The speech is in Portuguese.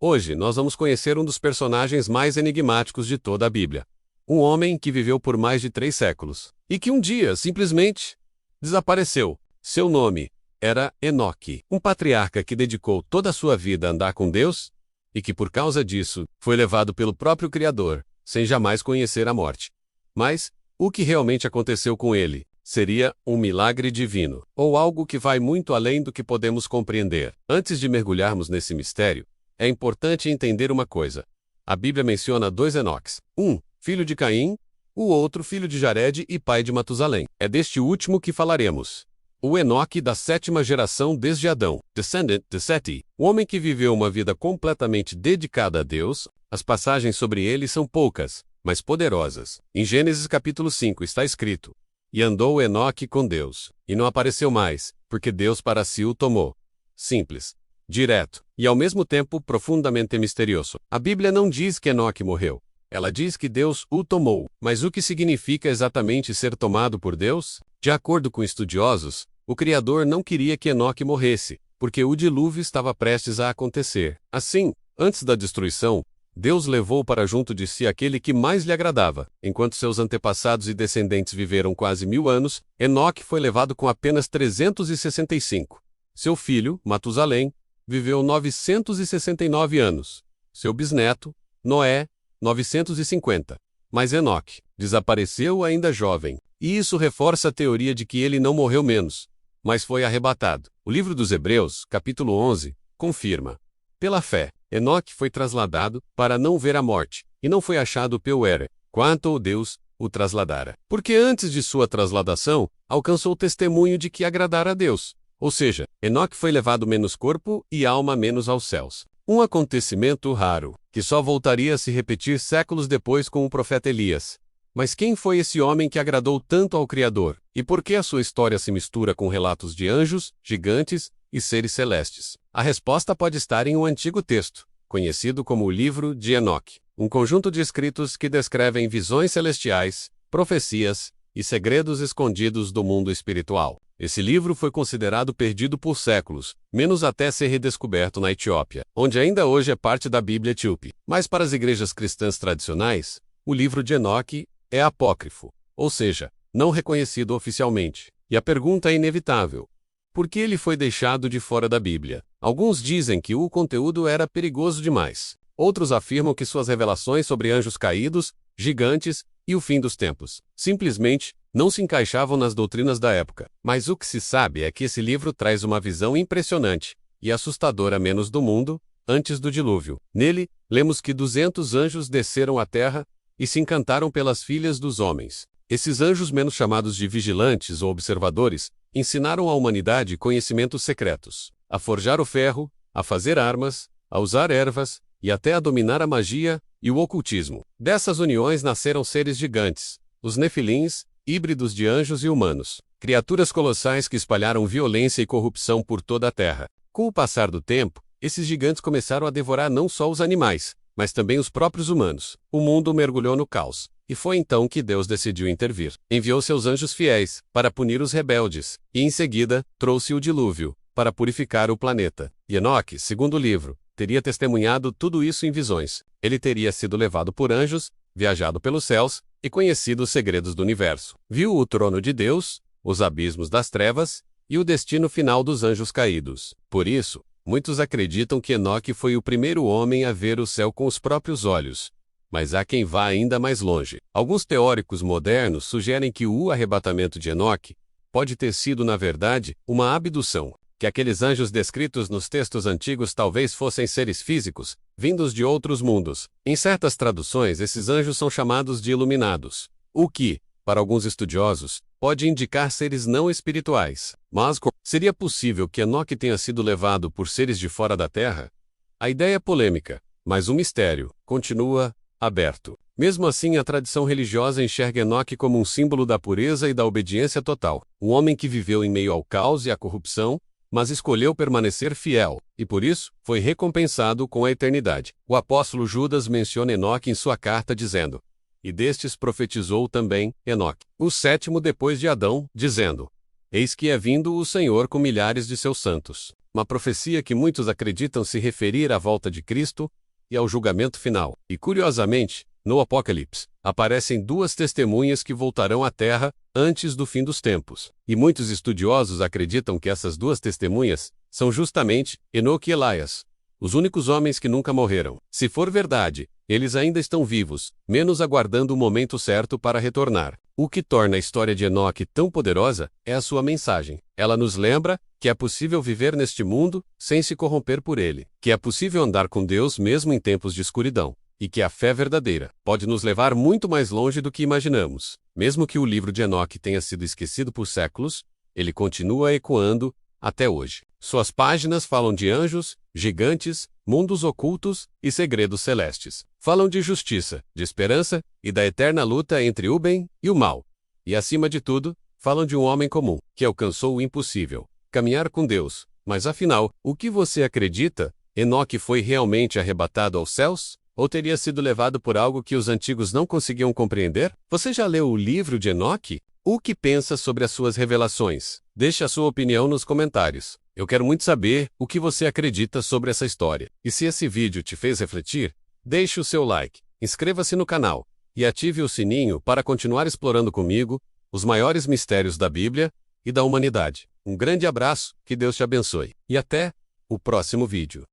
Hoje, nós vamos conhecer um dos personagens mais enigmáticos de toda a Bíblia. Um homem que viveu por mais de 3 séculos e que um dia, simplesmente, desapareceu. Seu nome era Enoque, um patriarca que dedicou toda a sua vida a andar com Deus e que, por causa disso, foi levado pelo próprio Criador, sem jamais conhecer a morte. Mas, o que realmente aconteceu com ele? Seria um milagre divino, ou algo que vai muito além do que podemos compreender. Antes de mergulharmos nesse mistério, é importante entender uma coisa. A Bíblia menciona 2 Enoques. Um, filho de Caim, o outro filho de Jared e pai de Matusalém. É deste último que falaremos. O Enoque da 7ª geração desde Adão, descendant de Seti, o homem que viveu uma vida completamente dedicada a Deus. As passagens sobre ele são poucas, mas poderosas. Em Gênesis capítulo 5 está escrito: "E andou Enoque com Deus, e não apareceu mais, porque Deus para si o tomou." Simples, direto, e ao mesmo tempo profundamente misterioso. A Bíblia não diz que Enoque morreu. Ela diz que Deus o tomou. Mas o que significa exatamente ser tomado por Deus? De acordo com estudiosos, o Criador não queria que Enoque morresse, porque o dilúvio estava prestes a acontecer. Assim, antes da destruição, Deus levou para junto de si aquele que mais lhe agradava. Enquanto seus antepassados e descendentes viveram quase 1000 anos, Enoque foi levado com apenas 365. Seu filho, Matusalém, viveu 969 anos. Seu bisneto, Noé, 950. Mas Enoque desapareceu ainda jovem. E isso reforça a teoria de que ele não morreu menos, mas foi arrebatado. O livro dos Hebreus, capítulo 11, confirma. Pela fé, Enoque foi trasladado para não ver a morte, e não foi achado pelo Ere, quanto Deus o trasladara. Porque antes de sua trasladação, alcançou o testemunho de que agradara a Deus. Ou seja, Enoque foi levado menos corpo e alma menos aos céus. Um acontecimento raro, que só voltaria a se repetir séculos depois com o profeta Elias. Mas quem foi esse homem que agradou tanto ao Criador? E por que a sua história se mistura com relatos de anjos, gigantes e seres celestes? A resposta pode estar em um antigo texto, conhecido como o Livro de Enoque, um conjunto de escritos que descrevem visões celestiais, profecias e segredos escondidos do mundo espiritual. Esse livro foi considerado perdido por séculos, menos até ser redescoberto na Etiópia, onde ainda hoje é parte da Bíblia etíope. Mas para as igrejas cristãs tradicionais, o livro de Enoque é apócrifo, ou seja, não reconhecido oficialmente. E a pergunta é inevitável: por que ele foi deixado de fora da Bíblia? Alguns dizem que o conteúdo era perigoso demais. Outros afirmam que suas revelações sobre anjos caídos, gigantes e o fim dos tempos simplesmente não se encaixavam nas doutrinas da época. Mas o que se sabe é que esse livro traz uma visão impressionante e assustadora menos do mundo antes do dilúvio. Nele, lemos que 200 anjos desceram à terra e se encantaram pelas filhas dos homens. Esses anjos, menos chamados de vigilantes ou observadores, ensinaram à humanidade conhecimentos secretos: a forjar o ferro, a fazer armas, a usar ervas e até a dominar a magia e o ocultismo. Dessas uniões nasceram seres gigantes, os Nefilins, híbridos de anjos e humanos, criaturas colossais que espalharam violência e corrupção por toda a terra. Com o passar do tempo, esses gigantes começaram a devorar não só os animais, mas também os próprios humanos. O mundo mergulhou no caos, e foi então que Deus decidiu intervir. Enviou seus anjos fiéis para punir os rebeldes, e em seguida, trouxe o dilúvio para purificar o planeta. E Enoque, segundo o livro, teria testemunhado tudo isso em visões. Ele teria sido levado por anjos, viajado pelos céus e conhecido os segredos do universo. Viu o trono de Deus, os abismos das trevas e o destino final dos anjos caídos. Por isso, muitos acreditam que Enoque foi o primeiro homem a ver o céu com os próprios olhos. Mas há quem vá ainda mais longe. Alguns teóricos modernos sugerem que o arrebatamento de Enoque pode ter sido, na verdade, uma abdução, que aqueles anjos descritos nos textos antigos talvez fossem seres físicos, vindos de outros mundos. Em certas traduções, esses anjos são chamados de iluminados, o que, para alguns estudiosos, pode indicar seres não espirituais. Mas seria possível que Enoque tenha sido levado por seres de fora da Terra? A ideia é polêmica, mas o mistério continua aberto. Mesmo assim, a tradição religiosa enxerga Enoque como um símbolo da pureza e da obediência total. Um homem que viveu em meio ao caos e à corrupção, mas escolheu permanecer fiel, e por isso, foi recompensado com a eternidade. O apóstolo Judas menciona Enoque em sua carta dizendo: "E destes profetizou também Enoque, o 7º depois de Adão, dizendo: Eis que é vindo o Senhor com milhares de seus santos. Uma profecia que muitos acreditam se referir à volta de Cristo e ao julgamento final. E curiosamente, no Apocalipse, aparecem duas testemunhas que voltarão à Terra antes do fim dos tempos. E muitos estudiosos acreditam que essas duas testemunhas são justamente Enoque e Elias, os únicos homens que nunca morreram. Se for verdade, eles ainda estão vivos, menos aguardando o momento certo para retornar. O que torna a história de Enoque tão poderosa é a sua mensagem. Ela nos lembra que é possível viver neste mundo sem se corromper por ele, que é possível andar com Deus mesmo em tempos de escuridão, e que a fé verdadeira pode nos levar muito mais longe do que imaginamos. Mesmo que o livro de Enoque tenha sido esquecido por séculos, ele continua ecoando até hoje. Suas páginas falam de anjos, gigantes, mundos ocultos e segredos celestes. Falam de justiça, de esperança e da eterna luta entre o bem e o mal. E, acima de tudo, falam de um homem comum, que alcançou o impossível: caminhar com Deus. Mas afinal, o que você acredita? Enoque foi realmente arrebatado aos céus? Ou teria sido levado por algo que os antigos não conseguiam compreender? Você já leu o livro de Enoque? O que pensa sobre as suas revelações? Deixe a sua opinião nos comentários. Eu quero muito saber o que você acredita sobre essa história. E se esse vídeo te fez refletir, deixe o seu like, inscreva-se no canal e ative o sininho para continuar explorando comigo os maiores mistérios da Bíblia e da humanidade. Um grande abraço, que Deus te abençoe. E até o próximo vídeo.